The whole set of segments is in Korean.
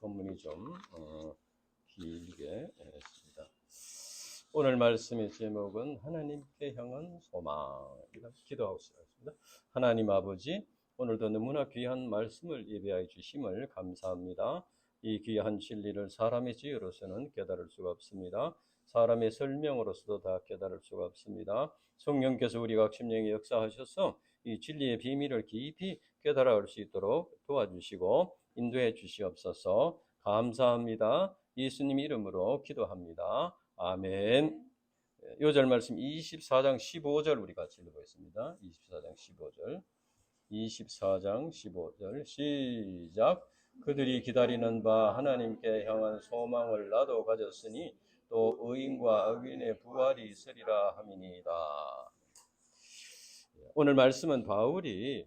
본문이 좀 길게 했습니다. 오늘 말씀의 제목은 하나님께 향한 소망이라 기도하고 시작하겠습니다. 하나님 아버지, 오늘도 너무나 귀한 말씀을 예배하여 주심을 감사합니다. 이 귀한 진리를 사람의 지혜로서는 깨달을 수가 없습니다. 사람의 설명으로서도 다 깨달을 수가 없습니다. 성령께서 우리 각 심령에 역사하셔서 이 진리의 비밀을 깊이 깨달아갈 수 있도록 도와주시고 인도해 주시옵소서. 감사합니다. 예수님 이름으로 기도합니다. 아멘. 요절 말씀 24장 15절 우리 같이 읽어보겠습니다. 24장 15절. 24장 15절 시작. 그들이 기다리는 바 하나님께 향한 소망을 나도 가졌으니 또 의인과 악인의 부활이 있으리라 함이니이다. 오늘 말씀은 바울이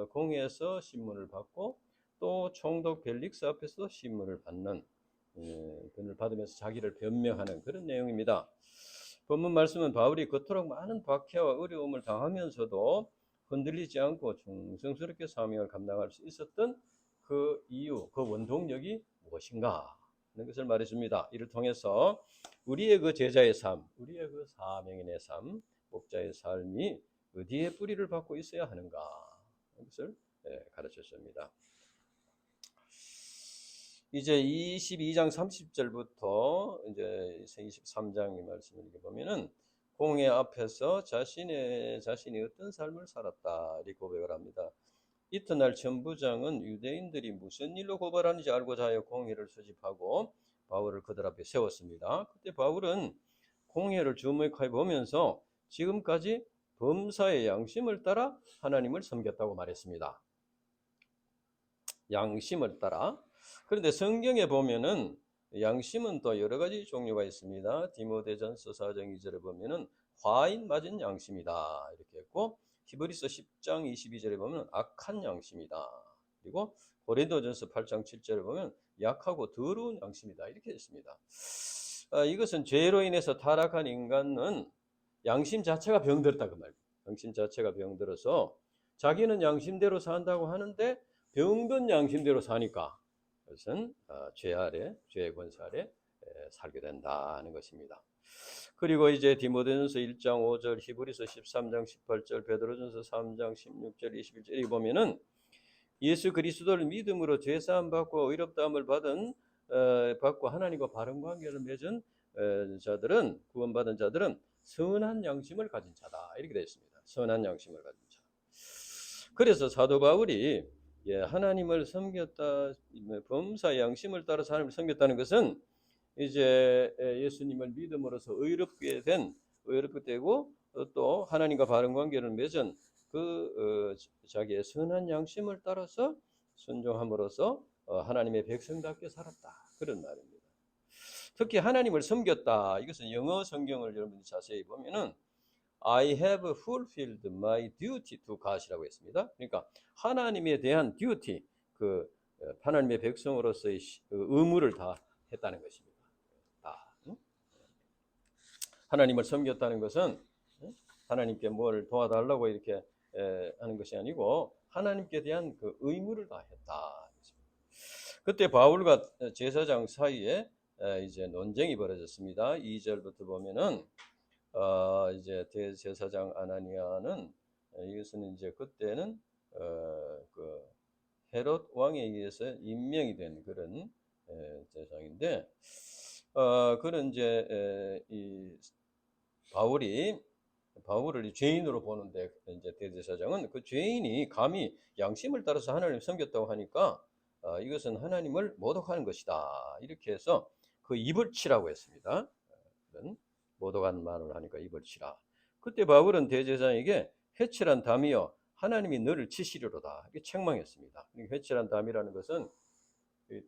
공회에서 신문을 받고 또 총독 벨릭스 앞에서도 신문을 받는 그를 받으면서 자기를 변명하는 그런 내용입니다. 본문 말씀은 바울이 그토록 많은 박해와 어려움을 당하면서도 흔들리지 않고 충성스럽게 사명을 감당할 수 있었던 그 이유, 그 원동력이 무엇인가 하는 것을 말해줍니다. 이를 통해서 우리의 그 제자의 삶, 우리의 그 사명인의 삶, 목자의 삶이 어디에 뿌리를 받고 있어야 하는가 하는 것을 가르쳤습니다. 이제 22장 30절부터 이제 23장의 말씀을 보면은 공회 앞에서 자신이 어떤 삶을 살았다 이렇게 고백을 합니다. 이튿날 천부장은 유대인들이 무슨 일로 고발하는지 알고자 하여 공회를 소집하고 바울을 그들 앞에 세웠습니다. 그때 바울은 공회를 주목해 보면서 지금까지 범사의 양심을 따라 하나님을 섬겼다고 말했습니다. 양심을 따라. 그런데 성경에 보면은 양심은 또 여러 가지 종류가 있습니다. 디모데전서 4장 2절에 보면은 화인 맞은 양심이다 이렇게 했고, 히브리서 10장 22절에 보면 악한 양심이다. 그리고 고린도전서 8장 7절에 보면 약하고 더러운 양심이다 이렇게 했습니다. 이것은 죄로 인해서 타락한 인간은 양심 자체가 병들었다 그 말이에요. 양심 자체가 병들어서 자기는 양심대로 산다고 하는데 병든 양심대로 사니까 그것은 죄 아래, 죄의 권세 아래 살게 된다는 것입니다. 그리고 이제 디모데전서 1장 5절, 히브리서 13장 18절, 베드로전서 3장 16절, 21절에 보면은 예수 그리스도를 믿음으로 죄사함 받고 의롭다함을 받고 하나님과 바른 관계를 맺은 자들은, 구원받은 자들은 선한 양심을 가진 자다 이렇게 되어 있습니다. 선한 양심을 가진 자. 그래서 사도 바울이 하나님을 섬겼다, 범사 양심을 따라서 하나님을 섬겼다는 것은 이제 예수님을 믿음으로써 의롭게 되고 또 하나님과 바른 관계를 맺은 자기의 선한 양심을 따라서 순종함으로써 하나님의 백성답게 살았다 그런 말입니다. 특히 하나님을 섬겼다, 이것은 영어 성경을 여러분이 자세히 보면은 I have fulfilled my duty to God이라고 했습니다. 그러니까 하나님에 대한 duty, 하나님의 백성으로서의 의무를 다 했다는 것입니다. 다. 하나님을 섬겼다는 것은 하나님께 뭘 도와달라고 이렇게 하는 것이 아니고 하나님께 대한 그 의무를 다 했다. 그때 바울과 제사장 사이에 이제 논쟁이 벌어졌습니다. 2절부터 보면은 이제 대제사장 아나니아는 이것은 이제 그때는 그 헤롯 왕에 의해서 임명이 된 그런 제사장인데 그런 이제 이 바울을 죄인으로 보는데 이제 대제사장은 그 죄인이 감히 양심을 따라서 하나님을 섬겼다고 하니까 이것은 하나님을 모독하는 것이다 이렇게 해서 그 입을 치라고 했습니다. 그런 모독한 말을 하니까 입을 치라. 그때 바울은 대제사장에게 회칠한 담이여 하나님이 너를 치시리로다 이렇게 책망했습니다. 회칠한 담이라는 것은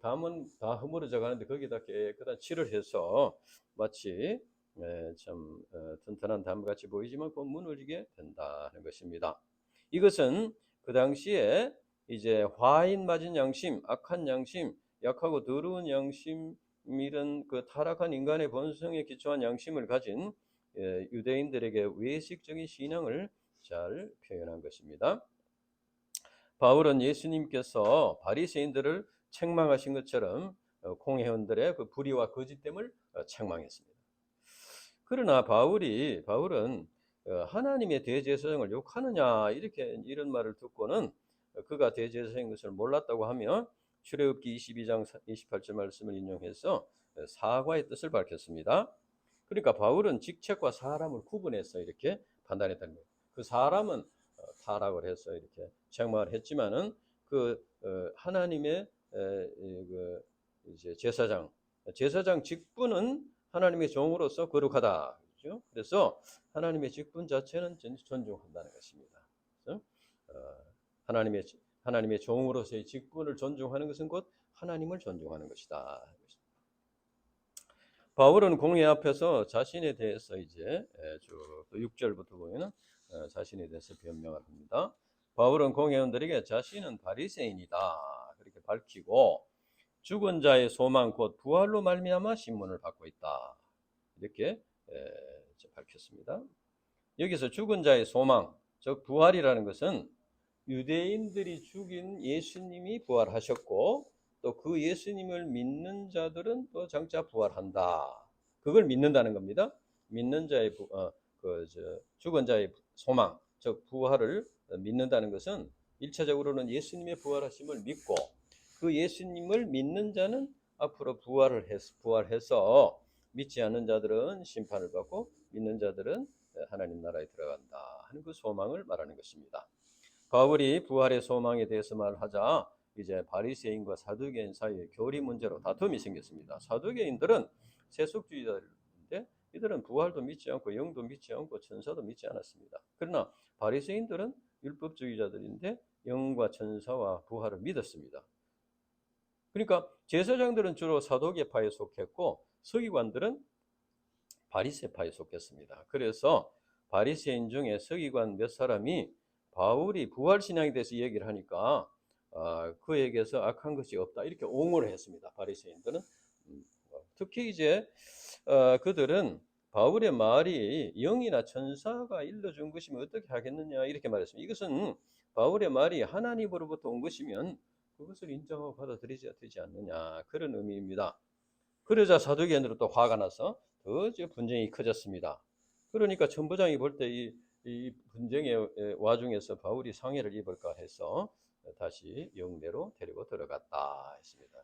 담은 다 허물어져 가는데 거기다 깨끗한 칠을 해서 마치 참 튼튼한 담같이 보이지만 곧 무너지게 된다는 것입니다. 이것은 그 당시에 이제 화인 맞은 양심, 악한 양심, 약하고 더러운 양심, 이런 그 타락한 인간의 본성에 기초한 양심을 가진 유대인들에게 외식적인 신앙을 잘 표현한 것입니다. 바울은 예수님께서 바리새인들을 책망하신 것처럼 공회원들의 그 불의와 거짓됨을 책망했습니다. 그러나 바울은 하나님의 대제사장을 욕하느냐 이런 말을 듣고는 그가 대제사장인 것을 몰랐다고 하며 출애굽기 22장 28절 말씀을 인용해서 사과의 뜻을 밝혔습니다. 그러니까 바울은 직책과 사람을 구분해서 이렇게 판단했다는 거예요. 그 사람은 타락을 해서 이렇게 책망을 했지만은 그 하나님의 그 이제 제사장 직분은 하나님의 종으로서 거룩하다. 그렇죠? 그래서 하나님의 직분 자체는 존중한다는 것입니다. 그래서 하나님의 종으로서의 직분을 존중하는 것은 곧 하나님을 존중하는 것이다. 바울은 공회 앞에서 자신에 대해서 이제 쭉 6절부터 보면은 자신에 대해서 변명을 합니다. 바울은 공회원들에게 자신은 바리새인이다 그렇게 밝히고 죽은 자의 소망 곧 부활로 말미암아 신문을 받고 있다 이렇게 밝혔습니다. 여기서 죽은 자의 소망 즉 부활이라는 것은 유대인들이 죽인 예수님이 부활하셨고 또 그 예수님을 믿는 자들은 또 장차 부활한다. 그걸 믿는다는 겁니다. 믿는 자의 죽은 자의 소망, 즉 부활을 믿는다는 것은 일차적으로는 예수님의 부활하심을 믿고 그 예수님을 믿는 자는 앞으로 부활해서 믿지 않는 자들은 심판을 받고 믿는 자들은 하나님 나라에 들어간다 하는 그 소망을 말하는 것입니다. 바울이 부활의 소망에 대해서 말하자 이제 바리새인과 사두개인 사이에 교리 문제로 다툼이 생겼습니다. 사두개인들은 세속주의자들인데 이들은 부활도 믿지 않고 영도 믿지 않고 천사도 믿지 않았습니다. 그러나 바리새인들은 율법주의자들인데 영과 천사와 부활을 믿었습니다. 그러니까 제사장들은 주로 사두개파에 속했고 서기관들은 바리새파에 속했습니다. 그래서 바리새인 중에 서기관 몇 사람이 바울이 부활신앙에 대해서 얘기를 하니까 그에게서 악한 것이 없다 이렇게 옹호를 했습니다. 바리새인들은 특히 이제 그들은 바울의 말이 영이나 천사가 일러준 것이면 어떻게 하겠느냐 이렇게 말했습니다. 이것은 바울의 말이 하나님으로부터 온 것이면 그것을 인정하고 받아들이지 되지 않느냐 그런 의미입니다. 그러자 사두개인들은 또 화가 나서 더 분쟁이 커졌습니다. 그러니까 천부장이 볼 때 이 분쟁의 와중에서 바울이 상해를 입을까 해서 다시 영내로 데리고 들어갔다 했습니다.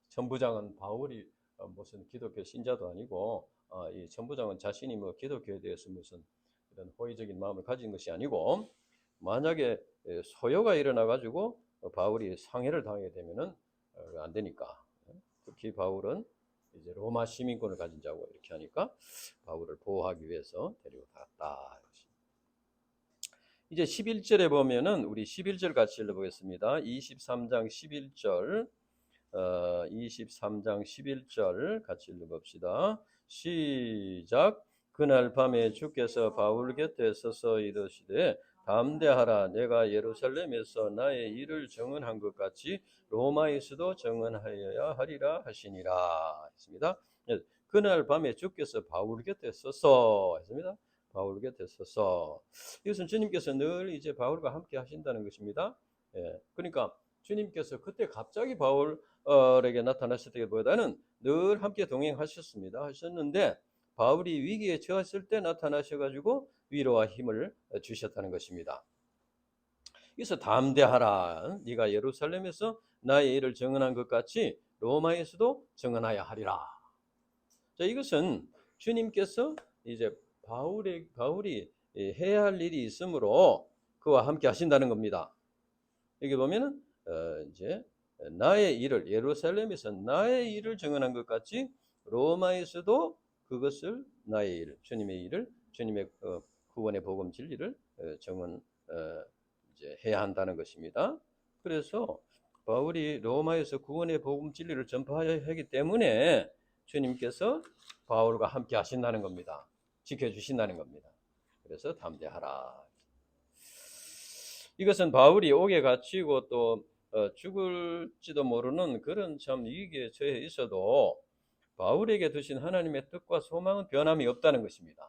천부장은 바울이 무슨 기독교 신자도 아니고 이 천부장은 자신이 뭐 기독교에 대해서 무슨 이런 호의적인 마음을 가진 것이 아니고 만약에 소요가 일어나 가지고 바울이 상해를 당하게 되면은 안 되니까 특히 바울은 이제 로마 시민권을 가진 자고 이렇게 하니까 바울을 보호하기 위해서 데리고 갔다. 이제 11절에 보면은 우리 11절 같이 읽어보겠습니다. 23장 11절 23장 11절 같이 읽어봅시다. 시작. 그날 밤에 주께서 바울 곁에 서서 이르시되 담대하라 내가 예루살렘에서 나의 일을 정언한 것 같이 로마에서도 정언하여야 하리라 하시니라 했습니다. 그날 밤에 주께서 바울 곁에 서서 했습니다. 바울 곁에 서서 이것은 주님께서 늘 이제 바울과 함께 하신다는 것입니다. 그러니까 주님께서 그때 갑자기 바울에게 나타나셨다기보다는 늘 함께 하셨는데 바울이 위기에 처했을 때 나타나셔가지고 위로와 힘을 주셨다는 것입니다. 그래서 담대하라 네가 예루살렘에서 나의 일을 정언한 것 같이 로마에서도 정언하여 하리라. 자, 이것은 주님께서 이제 바울이 해야 할 일이 있으므로 그와 함께 하신다는 겁니다. 여기 보면은 이제 나의 일을 예루살렘에서 나의 일을 정언한 것 같이 로마에서도 그것을 나의 일, 주님의 일을 주님의 구원의 복음 진리를 정언 이제 해야 한다는 것입니다. 그래서 바울이 로마에서 구원의 복음 진리를 전파해야 하기 때문에 주님께서 바울과 함께 하신다는 겁니다. 지켜주신다는 겁니다. 그래서 담대하라. 이것은 바울이 옥에 갇히고 또 죽을지도 모르는 그런 참 위기에 처해 있어도 바울에게 두신 하나님의 뜻과 소망은 변함이 없다는 것입니다.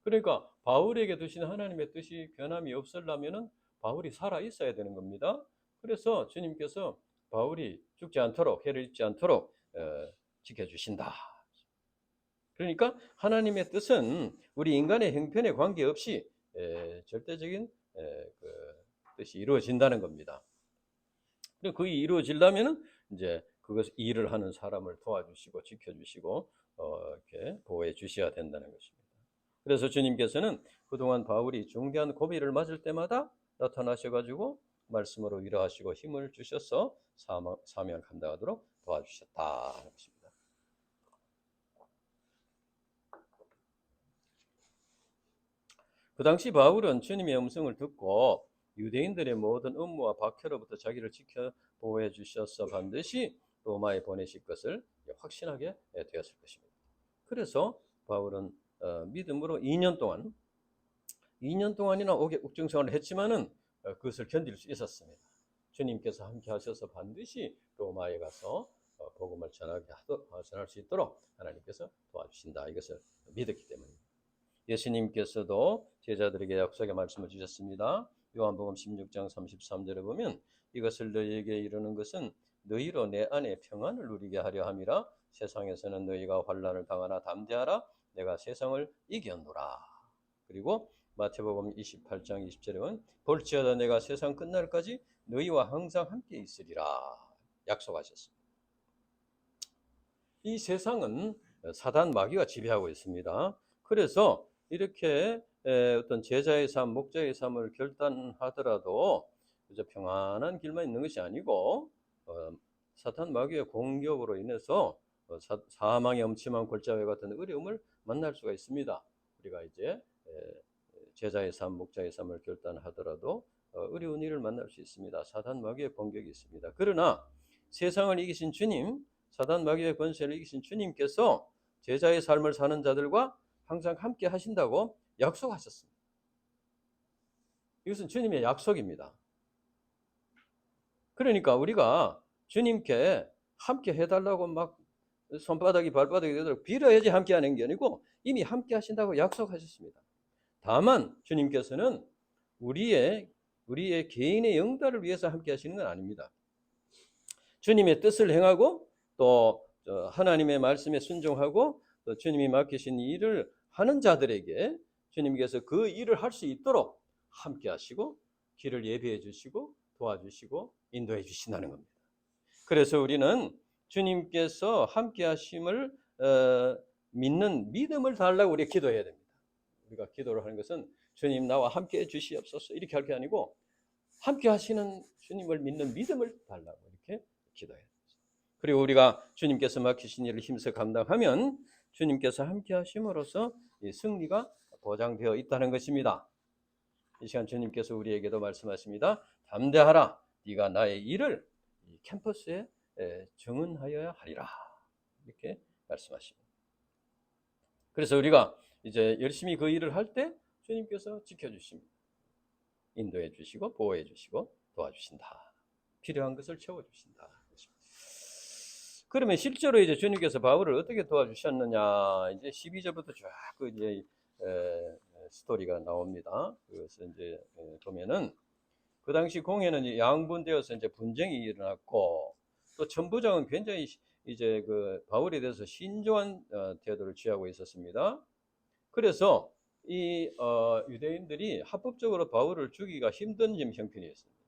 그러니까 바울에게 두신 하나님의 뜻이 변함이 없으려면은 바울이 살아 있어야 되는 겁니다. 그래서 주님께서 바울이 죽지 않도록, 해를 입지 않도록 지켜주신다. 그러니까 하나님의 뜻은 우리 인간의 형편에 관계없이 절대적인 그 뜻이 이루어진다는 겁니다. 그리고 그게 이루어지려면은 이제 그것 일을 하는 사람을 도와주시고 지켜주시고 이렇게 보호해 주셔야 된다는 것입니다. 그래서 주님께서는 그동안 바울이 중대한 고비를 맞을 때마다 나타나셔가지고 말씀으로 위로하시고 힘을 주셔서 사명 감당하도록 도와주셨다는 것입니다. 그 당시 바울은 주님의 음성을 듣고 유대인들의 모든 음모와 박해로부터 자기를 지켜 보호해 주셔서 반드시 로마에 보내실 것을 확신하게 되었을 것입니다. 그래서 바울은 믿음으로 2년 동안이나 옥중생활을 했지만은 그것을 견딜 수 있었습니다. 주님께서 함께 하셔서 반드시 로마에 가서 복음을 전할 수 있도록 하나님께서 도와주신다. 이것을 믿었기 때문입니다. 예수님께서도 제자들에게 약속의 말씀을 주셨습니다. 요한복음 16장 33절에 보면 이것을 너희에게 이르는 것은 너희로 내 안에 평안을 누리게 하려 함이라. 세상에서는 너희가 환난을 당하나 담대하라. 내가 세상을 이겼노라. 그리고 마태복음 28장 20절에 보면 볼지어다 내가 세상 끝날까지 너희와 항상 함께 있으리라 약속하셨습니다. 이 세상은 사단 마귀가 지배하고 있습니다. 그래서 이렇게 어떤 제자의 삶, 목자의 삶을 결단하더라도 그저 평안한 길만 있는 것이 아니고 사탄 마귀의 공격으로 인해서 사망의 엄침한 골짜기 같은 어려움을 만날 수가 있습니다. 우리가 이제 제자의 삶, 목자의 삶을 결단하더라도 어려운 일을 만날 수 있습니다. 사탄 마귀의 공격이 있습니다. 그러나 세상을 이기신 주님, 사단 마귀의 권세를 이기신 주님께서 제자의 삶을 사는 자들과 항상 함께 하신다고 약속하셨습니다. 이것은 주님의 약속입니다. 그러니까 우리가 주님께 함께 해달라고 막 손바닥이 발바닥이 되도록 빌어야지 함께 하는 게 아니고 이미 함께 하신다고 약속하셨습니다. 다만 주님께서는 우리의 개인의 영달을 위해서 함께 하시는 건 아닙니다. 주님의 뜻을 행하고 또 하나님의 말씀에 순종하고 또 주님이 맡기신 일을 하는 자들에게 주님께서 그 일을 할 수 있도록 함께 하시고 길을 예비해 주시고 도와주시고 인도해 주신다는 겁니다. 그래서 우리는 주님께서 함께 하심을 믿는 믿음을 달라고 우리가 기도해야 됩니다. 우리가 기도를 하는 것은 주님 나와 함께 해 주시옵소서 이렇게 할 게 아니고 함께 하시는 주님을 믿는 믿음을 달라고 이렇게 기도해야 됩니다. 그리고 우리가 주님께서 맡기신 일을 힘써 감당하면 주님께서 함께 하심으로써 이 승리가 보장되어 있다는 것입니다. 이 시간 주님께서 우리에게도 말씀하십니다. 담대하라. 네가 나의 일을 이 캠퍼스에 증언하여야 하리라. 이렇게 말씀하십니다. 그래서 우리가 이제 열심히 그 일을 할 때 주님께서 지켜주십니다. 인도해 주시고 보호해 주시고 도와주신다. 필요한 것을 채워주신다. 그러면 실제로 이제 주님께서 바울을 어떻게 도와주셨느냐? 이제 12절부터 쫙 그 이제 스토리가 나옵니다. 그래서 이제 보면은 그 당시 공회는 양분되어서 이제 분쟁이 일어났고 또 천부장은 굉장히 이제 그 바울에 대해서 신중한 태도를 취하고 있었습니다. 그래서 이 유대인들이 합법적으로 바울을 죽이기가 힘든 형편이었습니다.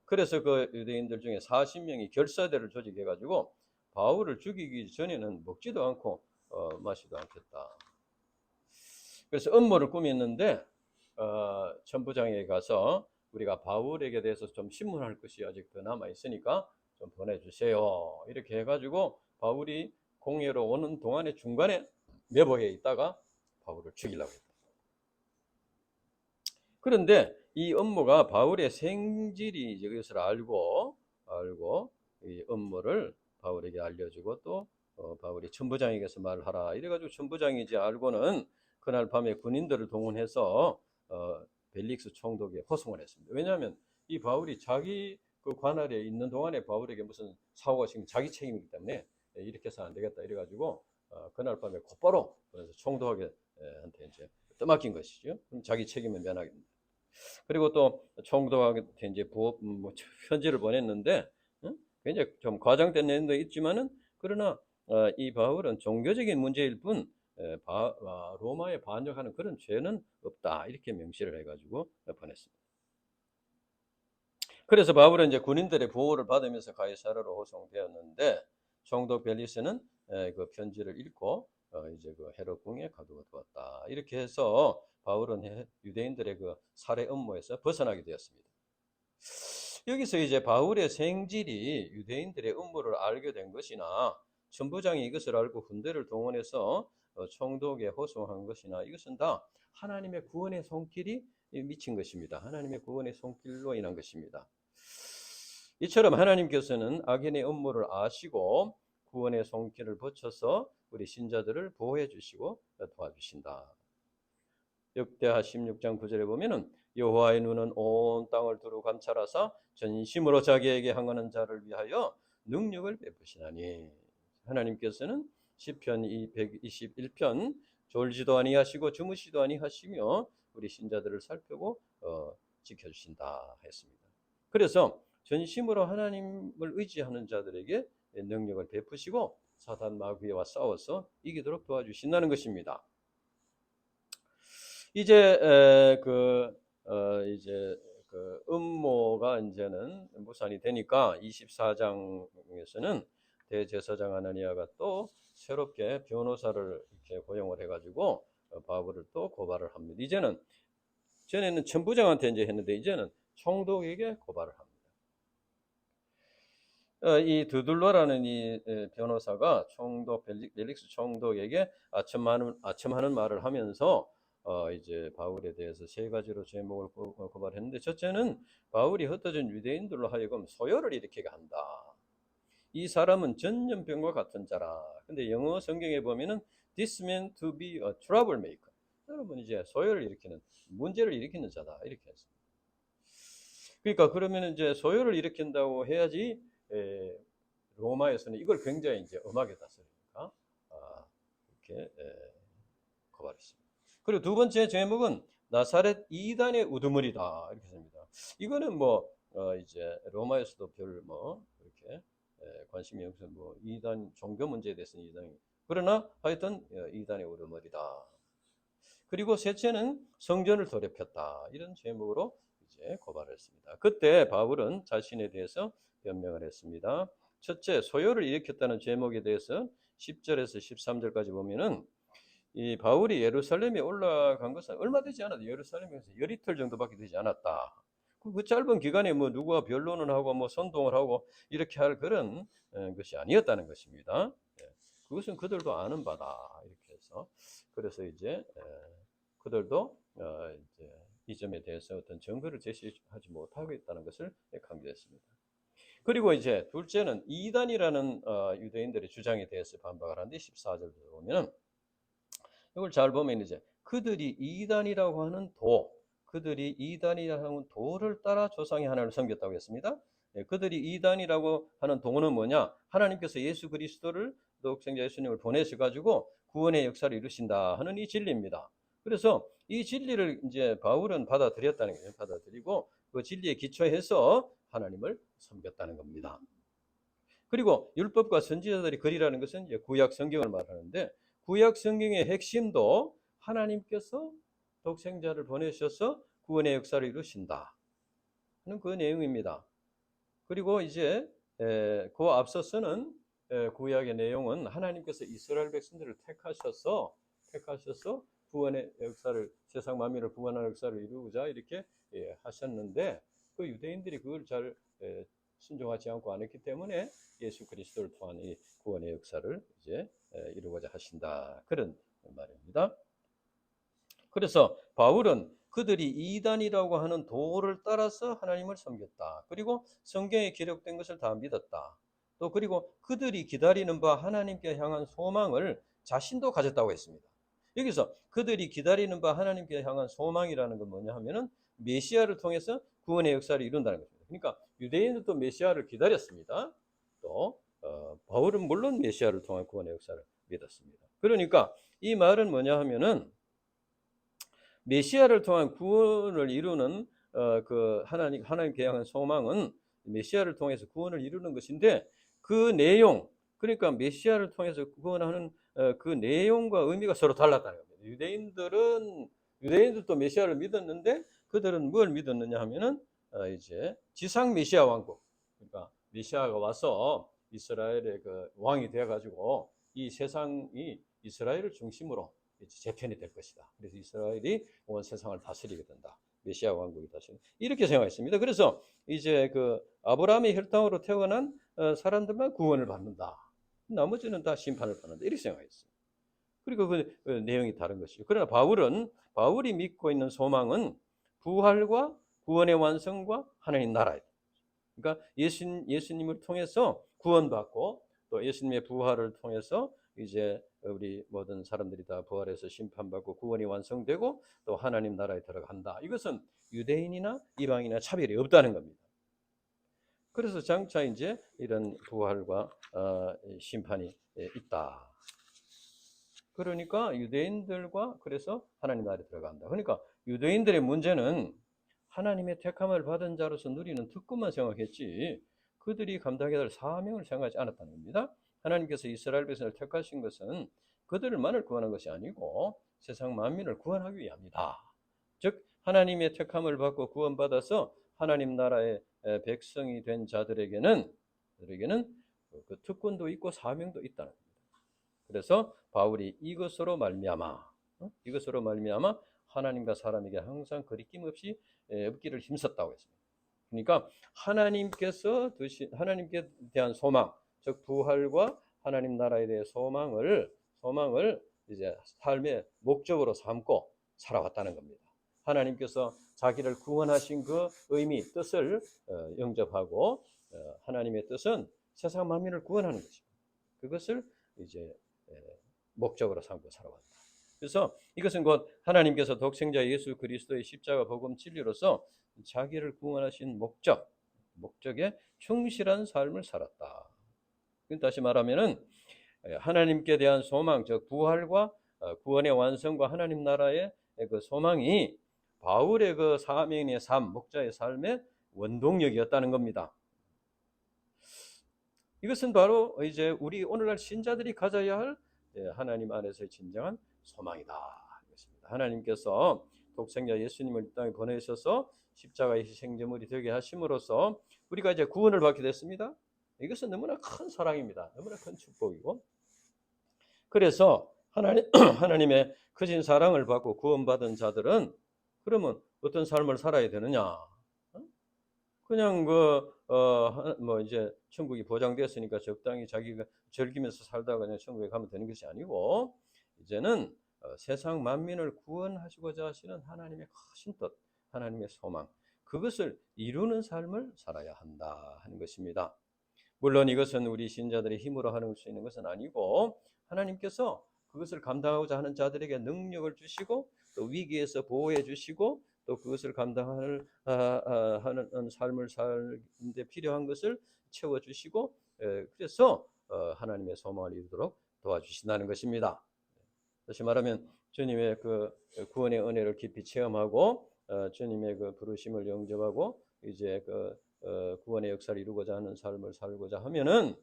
그래서 그 유대인들 중에 40명이 결사대를 조직해가지고 바울을 죽이기 전에는 먹지도 않고 마시도 않겠다. 그래서 음모를 꾸몄는데 천부장에 가서 우리가 바울에게 대해서 좀 신문할 것이 아직 더 남아 있으니까 좀 보내주세요. 이렇게 해가지고 바울이 공회로 오는 동안에 중간에 매복해 있다가 바울을 죽이려고 했다. 그런데 이 음모가 바울의 생질이 이것을 알고 이 음모를 바울에게 알려주고 또 바울이 천부장에게서 말하라 이래가지고 천부장이 이제 알고는 그날 밤에 군인들을 동원해서 벨릭스 총독에 호송을 했습니다. 왜냐하면 이 바울이 자기 그 관할에 있는 동안에 바울에게 무슨 사고가 생기면 자기 책임이기 때문에 이렇게 해서 안 되겠다 이래가지고 그날 밤에 곧바로 그래서 총독한테 이제 떠맡긴 것이죠. 그럼 자기 책임은 면하겠습니다. 그리고 또 총독한테 이제 편지를 보냈는데 굉장히 좀 과장된 내용도 있지만은 그러나 이 바울은 종교적인 문제일 뿐 로마에 반역하는 그런 죄는 없다 이렇게 명시를 해가지고 보냈습니다. 그래서 바울은 이제 군인들의 보호를 받으면서 가이사르로 호송되었는데 총독 벨리스는 그 편지를 읽고 이제 그 헤롯 궁에 가두어 두었다. 이렇게 해서 바울은 유대인들의 그 살해 음모에서 벗어나게 되었습니다. 여기서 이제 바울의 생질이 유대인들의 음모를 알게 된 것이나 천부장이 이것을 알고 군대를 동원해서 총독에 호송한 것이나 이것은 다 하나님의 구원의 손길이 미친 것입니다. 하나님의 구원의 손길로 인한 것입니다. 이처럼 하나님께서는 악인의 음모를 아시고 구원의 손길을 붙여서 우리 신자들을 보호해 주시고 도와주신다. 역대하 16장 9절에 보면은 여호와의 눈은 온 땅을 두루 관찰하사 전심으로 자기에게 향하는 자를 위하여 능력을 베푸시나니. 하나님께서는 시편 121편 졸지도 아니하시고 주무시도 아니하시며 우리 신자들을 살펴고 지켜주신다 했습니다. 그래서 전심으로 하나님을 의지하는 자들에게 능력을 베푸시고 사단 마귀와 싸워서 이기도록 도와주신다는 것입니다. 이제 그 음모가 이제는 무산이 되니까 24장에서는 대제사장 아나니아가 또 새롭게 변호사를 이렇게 고용을 해가지고 바울을 또 고발을 합니다. 이제는 전에는 천부장한테 이제 했는데 이제는 총독에게 고발을 합니다. 이 드둘러라는 이 변호사가 총독 벨릭스 총독에게 아첨하는 말을 하면서 이제 바울에 대해서 세 가지로 제목을 고발했는데 첫째는 바울이 흩어진 유대인들로 하여금 소요를 일으키게 한다. 이 사람은 전염병과 같은 자라. 근데 영어 성경에 보면은 this man to be a troublemaker. 여러분 이제 소요를 일으키는 문제를 일으키는 자다 이렇게 했습니다. 그러니까 그러면 이제 소요를 일으킨다고 해야지 로마에서는 이걸 굉장히 이제 엄하게 다스리니까 이렇게 고발했습니다. 그리고 두 번째 제목은 나사렛 이단의 우두머리다 이렇게 됩니다. 이거는 뭐 이제 로마에서도 별 뭐 이렇게 관심이 없어 뭐 이단 종교 문제에 대해서는 이단이 그러나 하여튼 이단의 우두머리다. 그리고 셋째는 성전을 더럽혔다 이런 제목으로 이제 고발을 했습니다. 그때 바울은 자신에 대해서 변명을 했습니다. 첫째, 소요를 일으켰다는 제목에 대해서 10절에서 13절까지 보면은 이 바울이 예루살렘에 올라간 것은 얼마 되지 않았다. 예루살렘에서 열이틀 정도밖에 되지 않았다. 그 짧은 기간에 뭐 누가 변론을 하고 뭐 선동을 하고 이렇게 할 그런 것이 아니었다는 것입니다. 그것은 그들도 아는 바다 이렇게 해서 그래서 이제 그들도 이제 이 점에 대해서 어떤 증거를 제시하지 못하고 있다는 것을 강조했습니다. 그리고 이제 둘째는 이단이라는 유대인들의 주장에 대해서 반박을 하는데 14절에 보면은 이걸 잘 보면 이제 그들이 이단이라고 하는 도를 따라 조상의 하나님을 섬겼다고 했습니다. 그들이 이단이라고 하는 도는 뭐냐? 하나님께서 예수 그리스도를 독생자 예수님을 보내셔가지고 구원의 역사를 이루신다 하는 이 진리입니다. 그래서 이 진리를 이제 바울은 받아들였다는 거예요. 받아들이고 그 진리에 기초해서 하나님을 섬겼다는 겁니다. 그리고 율법과 선지자들이 글이라는 것은 이제 구약 성경을 말하는데 구약 성경의 핵심도 하나님께서 독생자를 보내셔서 구원의 역사를 이루신다 하는 그 내용입니다. 그리고 이제 그 앞서서는 구약의 내용은 하나님께서 이스라엘 백성들을 택하셔서 구원의 역사를 세상 만민을 구원하는 역사를 이루고자 이렇게 하셨는데 그 유대인들이 그걸 잘 순종하지 않고 안 했기 때문에 예수 그리스도를 통한 이 구원의 역사를 이제 이루고자 하신다 그런 말입니다. 그래서 바울은 그들이 이단이라고 하는 도를 따라서 하나님을 섬겼다. 그리고 성경에 기록된 것을 다 믿었다. 또 그리고 그들이 기다리는 바 하나님께 향한 소망을 자신도 가졌다고 했습니다. 여기서 그들이 기다리는 바 하나님께 향한 소망이라는 건 뭐냐 하면은 메시아를 통해서 구원의 역사를 이룬다는 것입니다. 그러니까 유대인들도 메시아를 기다렸습니다. 또 바울은 물론 메시아를 통한 구원의 역사를 믿었습니다. 그러니까 이 말은 뭐냐 하면은 메시아를 통한 구원을 이루는 그 하나님께 향한 소망은 메시아를 통해서 구원을 이루는 것인데 그 내용, 그러니까 메시아를 통해서 구원하는 그 내용과 의미가 서로 달랐다는 겁니다. 유대인들도 메시아를 믿었는데 그들은 뭘 믿었느냐 하면은 이제 지상 메시아 왕국, 그러니까 메시아가 와서 이스라엘의 그 왕이 되어 가지고 이 세상이 이스라엘을 중심으로 재편이 될 것이다. 그래서 이스라엘이 온 세상을 다스리게 된다. 메시아 왕국이 다스리 이렇게 생각했습니다. 그래서 이제 그 아브라함의 혈통으로 태어난 사람들만 구원을 받는다. 나머지는 다 심판을 받는다. 이렇게 생각했어요. 그리고 그 내용이 다른 것이죠. 그러나 바울이 믿고 있는 소망은 부활과 구원의 완성과 하나님 나라예요. 그러니까 예수님을 통해서 구원받고 또 예수님의 부활을 통해서 이제 우리 모든 사람들이 다 부활해서 심판받고 구원이 완성되고 또 하나님 나라에 들어간다. 이것은 유대인이나 이방인이나 차별이 없다는 겁니다. 그래서 장차 이제 이런 부활과 심판이 있다. 그러니까 유대인들과 그래서 하나님 나라에 들어간다. 그러니까 유대인들의 문제는 하나님의 택함을 받은 자로서 누리는 특권만 생각했지 그들이 감당해야 할 사명을 생각하지 않았다는 겁니다. 하나님께서 이스라엘 백성을 택하신 것은 그들만을 구원한 것이 아니고 세상 만민을 구원하기 위함이다. 즉 하나님의 택함을 받고 구원받아서 하나님 나라의 백성이 된 자들에게는 그 특권도 있고 사명도 있다는 겁니다. 그래서 바울이 이것으로 말미암아 하나님과 사람에게 항상 거리낌 없이 없기를 힘썼다고 했습니다. 그러니까 하나님께 대한 소망, 즉 부활과 하나님 나라에 대해 소망을 이제 삶의 목적으로 삼고 살아왔다는 겁니다. 하나님께서 자기를 구원하신 그 의미, 뜻을 영접하고 하나님의 뜻은 세상 만민을 구원하는 것입니다. 그것을 이제 목적으로 삼고 살아왔다. 그래서 이것은 곧 하나님께서 독생자 예수 그리스도의 십자가 복음 진리로서 자기를 구원하신 목적에 충실한 삶을 살았다. 다시 말하면은 하나님께 대한 소망, 즉 부활과 구원의 완성과 하나님 나라의 그 소망이 바울의 그 사명의 삶, 목자의 삶의 원동력이었다는 겁니다. 이것은 바로 이제 우리 오늘날 신자들이 가져야 할 하나님 안에서의 진정한 소망이다. 이것입니다. 하나님께서 독생자 예수님을 이 땅에 보내셔서 십자가의 희생제물이 되게 하심으로써 우리가 이제 구원을 받게 됐습니다. 이것은 너무나 큰 사랑입니다. 너무나 큰 축복이고, 그래서 하나님의 크신 사랑을 받고 구원받은 자들은 그러면 어떤 삶을 살아야 되느냐? 그냥 뭐 이제 천국이 보장됐으니까 적당히 자기가 즐기면서 살다가 그냥 천국에 가면 되는 것이 아니고, 이제는 세상 만민을 구원하시고자 하시는 하나님의 크신 뜻, 하나님의 소망, 그것을 이루는 삶을 살아야 한다 하는 것입니다. 물론 이것은 우리 신자들의 힘으로 하는 수 있는 것은 아니고 하나님께서 그것을 감당하고자 하는 자들에게 능력을 주시고 또 위기에서 보호해 주시고 또 그것을 감당하는 삶을 살는데 필요한 것을 채워주시고, 그래서 하나님의 소망을 이루도록 도와주신다는 것입니다. 다시 말하면 주님의 그 구원의 은혜를 깊이 체험하고 주님의 그 부르심을 영접하고 이제 그 구원의 역사를 이루고자 하는 삶을 살고자 하면은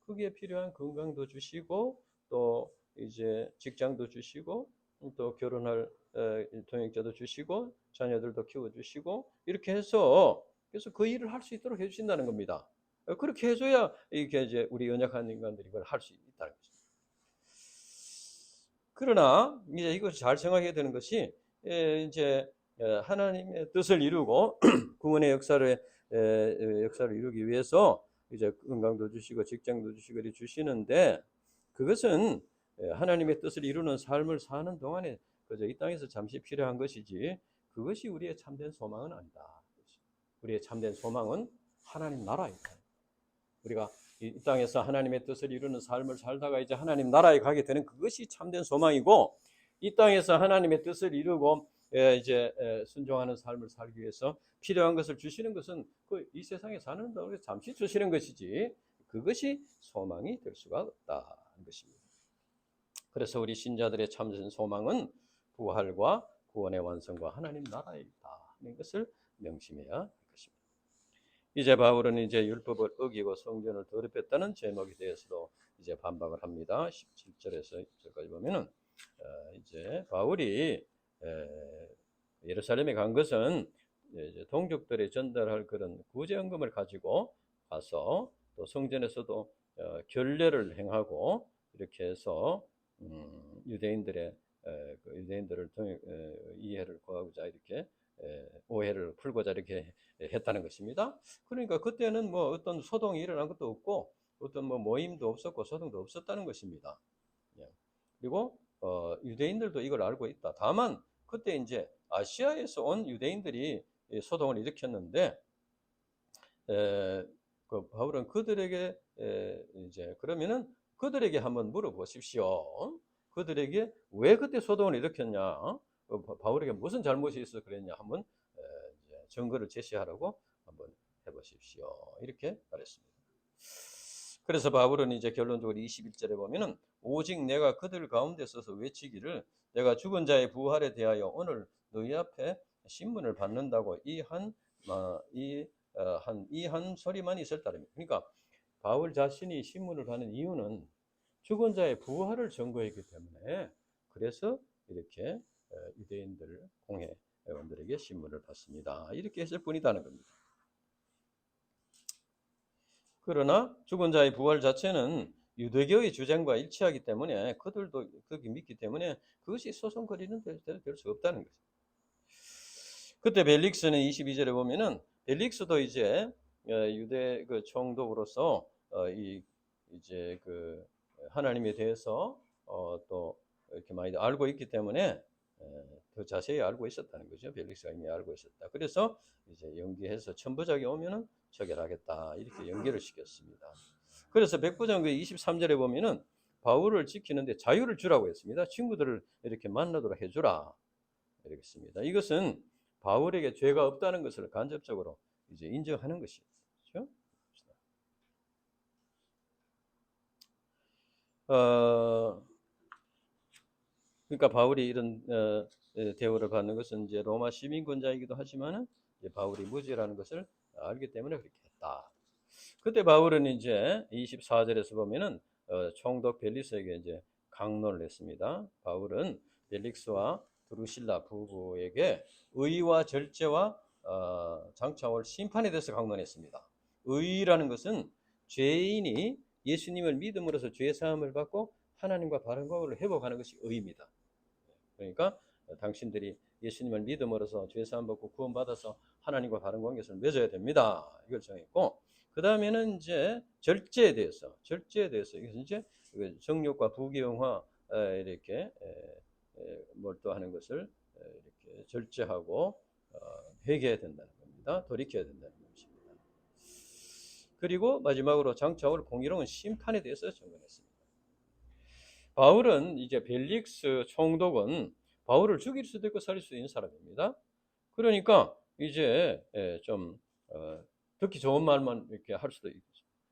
거기에 필요한 건강도 주시고 또 이제 직장도 주시고 또 결혼할 동역자도 주시고 자녀들도 키워주시고 이렇게 해서 그래서 그 일을 할 수 있도록 해주신다는 겁니다. 그렇게 해줘야 이게 이제 우리 연약한 인간들이 이걸 할 수 있다는 거죠. 그러나 이제 이것을 잘 생각해야 되는 것이 이제 하나님의 뜻을 이루고 구원의 역사를 이루기 위해서 이제 건강도 주시고 직장도 주시고 이렇게 주시는데 그것은 하나님의 뜻을 이루는 삶을 사는 동안에 그저 이 땅에서 잠시 필요한 것이지 그것이 우리의 참된 소망은 아니다. 우리의 참된 소망은 하나님 나라이다. 우리가 이 땅에서 하나님의 뜻을 이루는 삶을 살다가 이제 하나님 나라에 가게 되는 그것이 참된 소망이고, 이 땅에서 하나님의 뜻을 이루고 이제 순종하는 삶을 살기 위해서 필요한 것을 주시는 것은 이 세상에 사는 동안에 잠시 주시는 것이지 그것이 소망이 될 수가 없다는 것입니다. 그래서 우리 신자들의 참된 소망은 부활과 구원의 완성과 하나님 나라에 있다는 것을 명심해야 할 것입니다. 이제 바울은 이제 율법을 어기고 성전을 더럽혔다는 제목에 대해서도 이제 반박을 합니다. 17절에서 20절까지 보면은 이제 바울이 예루살렘에 간 것은 이제 동족들이 전달할 그런 구제헌금을 가지고 가서 또 성전에서도 결례를 행하고 이렇게 해서 유대인들의 유대인들을 이해를 구하고자 이렇게 오해를 풀고자 이렇게 했다는 것입니다. 그러니까 그때는 뭐 어떤 소동이 일어난 것도 없고 어떤 뭐 모임도 없었고 소동도 없었다는 것입니다. 그리고 유대인들도 이걸 알고 있다. 다만 그때 이제 아시아에서 온 유대인들이 소동을 일으켰는데 그 바울은 그들에게 이제 그러면은 그들에게 한번 물어보십시오. 그들에게 왜 그때 소동을 일으켰냐? 바울에게 무슨 잘못이 있어 그랬냐? 한번 이제 증거를 제시하라고 한번 해보십시오. 이렇게 말했습니다. 그래서 바울은 이제 결론적으로 21절에 보면은 오직 내가 그들 가운데 서서 외치기를 내가 죽은 자의 부활에 대하여 오늘 너희 앞에 신문을 받는다고 이 한 소리만 있을 따름이다. 그러니까 바울 자신이 신문을 받는 이유는 죽은 자의 부활을 증거했기 때문에 그래서 이렇게 유대인들 공회원들에게 신문을 받습니다. 이렇게 했을 뿐이다는 겁니다. 그러나 죽은 자의 부활 자체는 유대교의 주장과 일치하기 때문에 그들도 그렇게 믿기 때문에 그것이 소송거리는 될 수 없다는 거죠. 그때 벨릭스는 22절에 보면은 벨릭스도 이제 유대 그 총독으로서 이제 그 하나님에 대해서 또 이렇게 많이 알고 있기 때문에 더 자세히 알고 있었다는 거죠. 벨릭스가 이미 알고 있었다. 그래서 이제 연기해서 천부장이 오면은 처결하겠다 이렇게 연기를 시켰습니다. 그래서 백부장그 23절에 보면은 바울을 지키는데 자유를 주라고 했습니다. 친구들을 이렇게 만나도록 해주라 이렇게 했습니다. 이것은 바울에게 죄가 없다는 것을 간접적으로 이제 인정하는 것이죠. 그러니까 바울이 이런 대우를 받는 것은 이제 로마 시민권자이기도 하지만은 이제 바울이 무죄라는 것을 알기 때문에 그렇게 했다. 그때 바울은 이제 24절에서 보면은 총독 벨릭스에게 이제 강론을 했습니다. 바울은 벨릭스와 드루실라 부부에게 의와 절제와 장차올 심판에 대해서 강론했습니다. 의라는 것은 죄인이 예수님을 믿음으로써 죄 사함을 받고 하나님과 바른 관계를 회복하는 것이 의입니다. 그러니까 당신들이 예수님을 믿음으로써 죄 사함 받고 구원받아서 하나님과 바른 관계를 맺어야 됩니다. 이걸 정했고 그 다음에는 이제 절제에 대해서 이것은 이제 정욕과 부귀영화 이렇게 몰두하는 것을 이렇게 절제하고 회개해야 된다는 겁니다. 돌이켜야 된다는 것입니다. 그리고 마지막으로 장차올 공의로운 심판에 대해서 정언했습니다. 바울은 이제 벨릭스 총독은 바울을 죽일 수도 있고 살릴 수도 있는 사람입니다. 그러니까 이제 좀 듣기 좋은 말만 이렇게 할 수도 있고,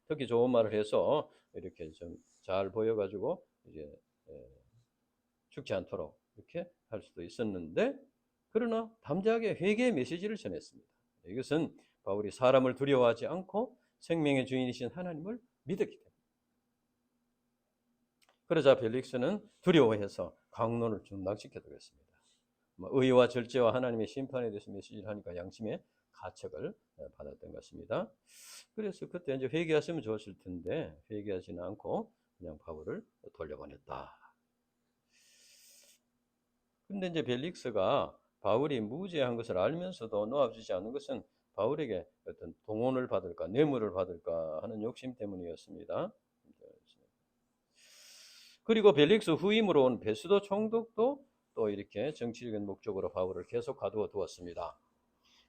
듣기 좋은 말을 해서 이렇게 좀 잘 보여가지고 이제 죽지 않도록 이렇게 할 수도 있었는데, 그러나 담대하게 회개의 메시지를 전했습니다. 이것은 바울이 사람을 두려워하지 않고 생명의 주인이신 하나님을 믿었기 때문에. 그러자 벨릭스는 두려워해서 강론을 중단시켜두겠습니다. 의와 절제와 하나님의 심판에 대해서 메시지를 하니까 양심의 가책을 받았던 것 같습니다. 그래서 그때 이제 회개하시면 좋았을 텐데 회개하지는 않고 그냥 바울을 돌려보냈다. 근데 이제 벨릭스가 바울이 무죄한 것을 알면서도 놓아주지 않는 것은 바울에게 어떤 동원을 받을까 뇌물을 받을까 하는 욕심 때문이었습니다. 그리고 벨릭스 후임으로 온 베스도 총독도 또 이렇게 정치적인 목적으로 바울을 계속 가두어 두었습니다.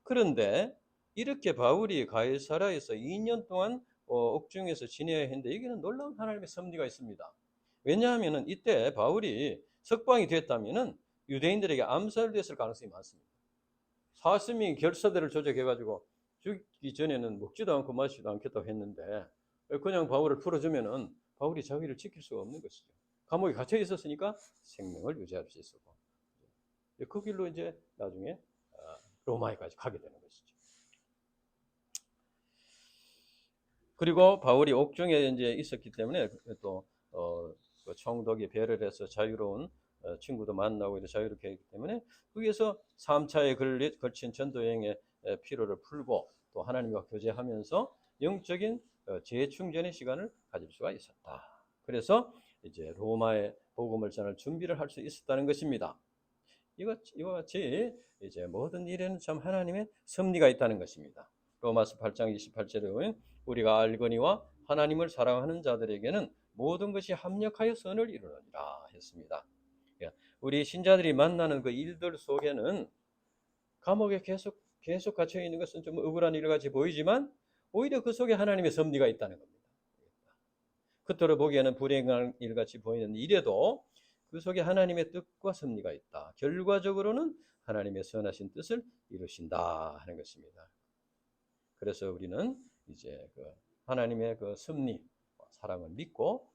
그런데 이렇게 바울이 가이사라에서 2년 동안 옥중에서 지내야 했는데 여기는 놀라운 하나님의 섭리가 있습니다. 왜냐하면 이때 바울이 석방이 됐다면 유대인들에게 암살됐을 가능성이 많습니다. 40명이 결사대를 조작해가지고 죽기 전에는 먹지도 않고 마시지도 않겠다고 했는데 그냥 바울을 풀어주면은 바울이 자기를 지킬 수가 없는 것이죠. 감옥에 갇혀 있었으니까 생명을 유지할 수 있었고 그 길로 이제 나중에 로마에까지 가게 되는 것이죠. 그리고 바울이 옥중에 이제 있었기 때문에 또 그 총독이 배를 해서 자유로운 친구도 만나고 이렇게 자유롭게 했기 때문에 거기에서 3차에 걸친 전도 여행의 피로를 풀고 또 하나님과 교제하면서 영적인 재충전의 시간을 가질 수가 있었다. 그래서 이제 로마의 복음을 전할 준비를 할 수 있었다는 것입니다. 이와 같이 이제 모든 일에는 참 하나님의 섭리가 있다는 것입니다. 로마서 8장 28절에 보면 우리가 알거니와 하나님을 사랑하는 자들에게는 모든 것이 합력하여 선을 이루느니라 했습니다. 우리 신자들이 만나는 그 일들 속에는 감옥에 계속 갇혀 있는 것은 좀 억울한 일같이 보이지만 오히려 그 속에 하나님의 섭리가 있다는 겁니다. 겉으로 보기에는 불행한 일같이 보이는 일에도 그 속에 하나님의 뜻과 섭리가 있다. 결과적으로는 하나님의 선하신 뜻을 이루신다 하는 것입니다. 그래서 우리는 이제 그 하나님의 그 섭리, 사랑을 믿고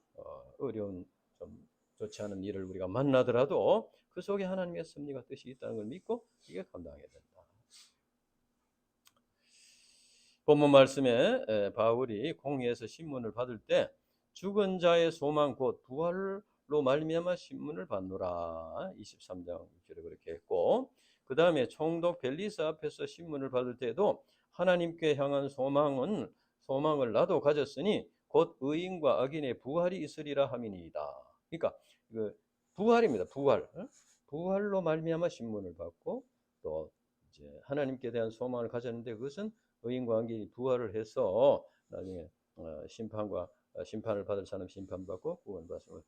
어려운 좀 좋지 않은 일을 우리가 만나더라도 그 속에 하나님의 섭리가 뜻이 있다는 걸 믿고 이게 감당해야 된다. 본문 말씀에 바울이 공회에서 신문을 받을 때 죽은 자의 소망 곧 부활로 말미암아 신문을 받노라 23장 6절에 그렇게 했고, 그 다음에 총독 벨리스 앞에서 신문을 받을 때도 하나님께 향한 소망을 나도 가졌으니 곧 의인과 악인의 부활이 있으리라 함이니이다. 그러니까 그 부활입니다. 부활로 말미암아 신문을 받고 또 이제 하나님께 대한 소망을 가졌는데 그것은 의인과 악인이 부활을 해서 나중에 심판을 받을 사람 심판받고 구원받으면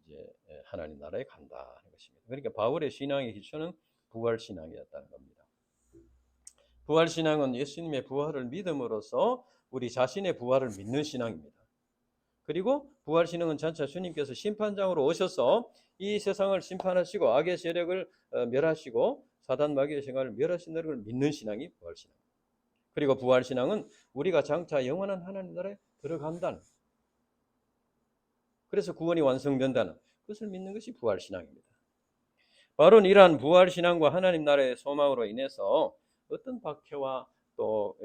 이제 하나님 나라에 간다 하는 것입니다. 그러니까 바울의 신앙의 기초는 부활 신앙이었다는 겁니다. 부활 신앙은 예수님의 부활을 믿음으로써 우리 자신의 부활을 믿는 신앙입니다. 그리고 부활 신앙은 장차 주님께서 심판장으로 오셔서 이 세상을 심판하시고 악의 세력을 멸하시고 사단 마귀의 생활을 멸하신다는 걸 믿는 신앙이 부활 신앙. 그리고 부활 신앙은 우리가 장차 영원한 하나님 나라에 들어간다는, 그래서 구원이 완성된다는 그것을 믿는 것이 부활 신앙입니다. 바로 이러한 부활 신앙과 하나님 나라의 소망으로 인해서 어떤 박해와 또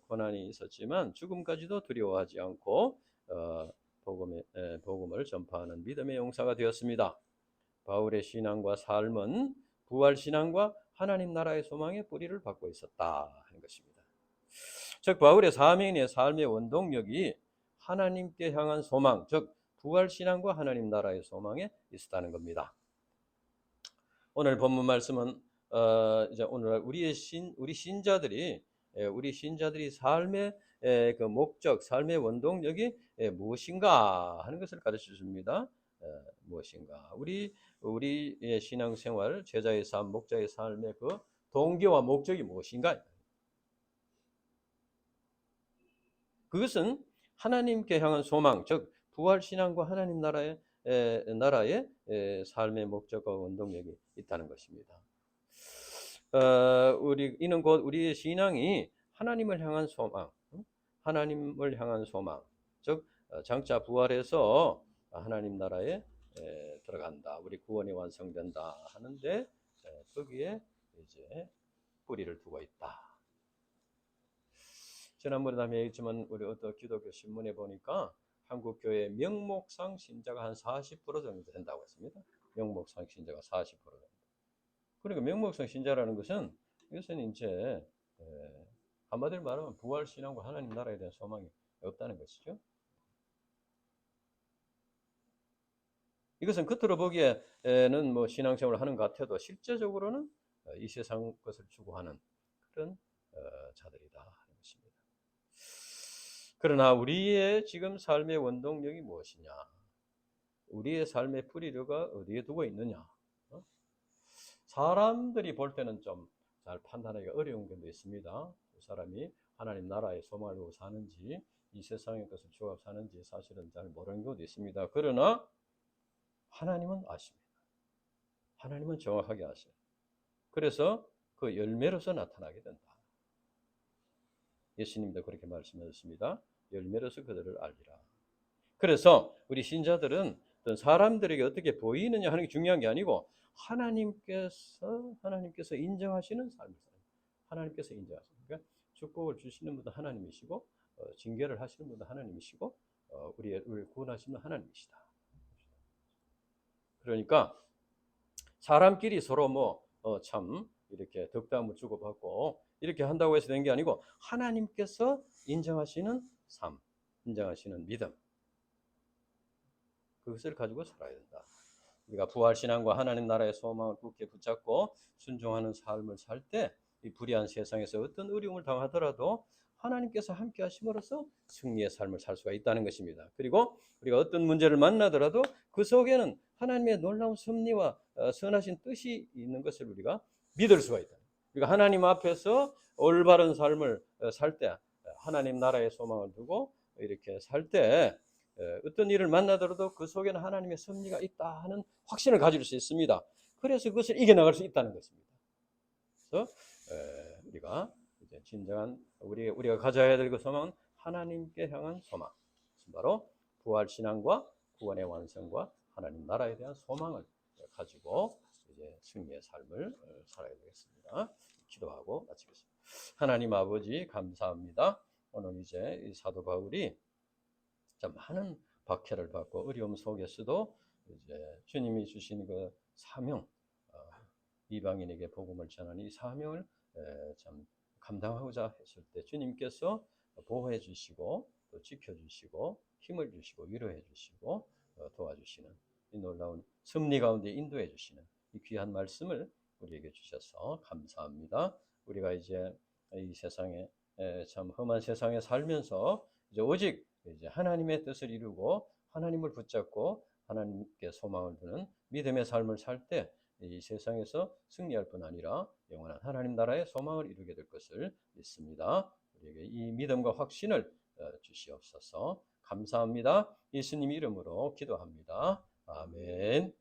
고난이 있었지만 죽음까지도 두려워하지 않고 복음을 전파하는 믿음의 용사가 되었습니다. 바울의 신앙과 삶은 부활 신앙과 하나님 나라의 소망의 뿌리를 받고 있었다 하는 것입니다. 즉 바울의 사명의 삶의 원동력이 하나님께 향한 소망, 즉 부활 신앙과 하나님 나라의 소망에 있었다는 겁니다. 오늘 본문 말씀은 이제 오늘 우리 신자들이 삶의 그 목적, 삶의 원동력이 무엇인가 하는 것을 가르쳐 줍니다. 무엇인가? 우리의 신앙생활, 제자의 삶, 목자의 삶의 그 동기와 목적이 무엇인가? 그것은 하나님께 향한 소망, 즉 부활 신앙과 하나님 나라의 삶의 목적과 원동력이 있다는 것입니다. 이는 곧 우리의 신앙이 하나님을 향한 소망, 즉 장차 부활해서 하나님 나라에 들어간다, 우리 구원이 완성된다 하는데 거기에 이제 뿌리를 두고 있다. 지난번에 얘기했지만 우리 어떤 기독교 신문에 보니까 한국 교회 명목상 신자가 한 40% 정도 된다고 했습니다. 명목상 신자가 40% 정도. 그러니까 명목상 신자라는 것은 이것은 이제 한마디로 말하면 부활 신앙과 하나님 나라에 대한 소망이 없다는 것이죠. 이것은 겉으로 보기에는 뭐 신앙생활을 하는 것 같아도 실제적으로는 이 세상 것을 추구하는 그런 자들이다 하는 것입니다. 그러나 우리의 지금 삶의 원동력이 무엇이냐? 우리의 삶의 뿌리가 어디에 두고 있느냐? 사람들이 볼 때는 좀 잘 판단하기가 어려운 점도 있습니다. 그 사람이 하나님 나라의 소망을 보고 사는지 이 세상의 것을 추구하고 사는지 사실은 잘 모르는 것도 있습니다. 그러나 하나님은 아십니다. 하나님은 정확하게 아셔요. 그래서 그 열매로서 나타나게 된다. 예수님도 그렇게 말씀하셨습니다. 열매로서 그들을 알리라. 그래서 우리 신자들은 어떤 사람들에게 어떻게 보이느냐 하는 게 중요한 게 아니고 하나님께서 인정하시는 삶을 살아요. 하나님께서 인정하시는, 그러니까 축복을 주시는 분도 하나님이시고 징계를 하시는 분도 하나님이시고 우리를 구원하시는 하나님이시다. 그러니까 사람끼리 서로 참 이렇게 덕담을 주고받고 이렇게 한다고 해서 된 게 아니고 하나님께서 인정하시는 삶, 인정하시는 믿음, 그것을 가지고 살아야 된다. 우리가 부활신앙과 하나님 나라의 소망을 굳게 붙잡고 순종하는 삶을 살 때 이 불의한 세상에서 어떤 어려움을 당하더라도 하나님께서 함께 하심으로써 승리의 삶을 살 수가 있다는 것입니다. 그리고 우리가 어떤 문제를 만나더라도 그 속에는 하나님의 놀라운 섭리와 선하신 뜻이 있는 것을 우리가 믿을 수가 있다. 우리가 하나님 앞에서 올바른 삶을 살 때, 하나님 나라의 소망을 두고 이렇게 살 때 어떤 일을 만나더라도 그 속에는 하나님의 섭리가 있다 하는 확신을 가질 수 있습니다. 그래서 그것을 이겨나갈 수 있다는 것입니다. 그래서 우리가 이제 진정한 우리가 가져야 될 그 소망은 하나님께 향한 소망, 바로 부활 신앙과 구원의 완성과 하나님 나라에 대한 소망을 가지고 이제 승리의 삶을 살아야 되겠습니다. 기도하고 마치겠습니다. 하나님 아버지 감사합니다. 오늘 이제 이 사도 바울이 참 많은 박해를 받고 어려움 속에서도 이제 주님이 주신 그 사명, 이방인에게 복음을 전하는 이 사명을 참 감당하고자 했을 때 주님께서 보호해 주시고 또 지켜주시고 힘을 주시고 위로해 주시고 도와주시는 이 놀라운 섭리 가운데 인도해 주시는 이 귀한 말씀을 우리에게 주셔서 감사합니다. 우리가 이제 이 세상에 참 험한 세상에 살면서 이제 오직 이제 하나님의 뜻을 이루고 하나님을 붙잡고 하나님께 소망을 두는 믿음의 삶을 살 때 이 세상에서 승리할 뿐 아니라 영원한 하나님 나라의 소망을 이루게 될 것을 믿습니다. 우리에게 이 믿음과 확신을 주시옵소서. 감사합니다. 예수님 이름으로 기도합니다. 아멘.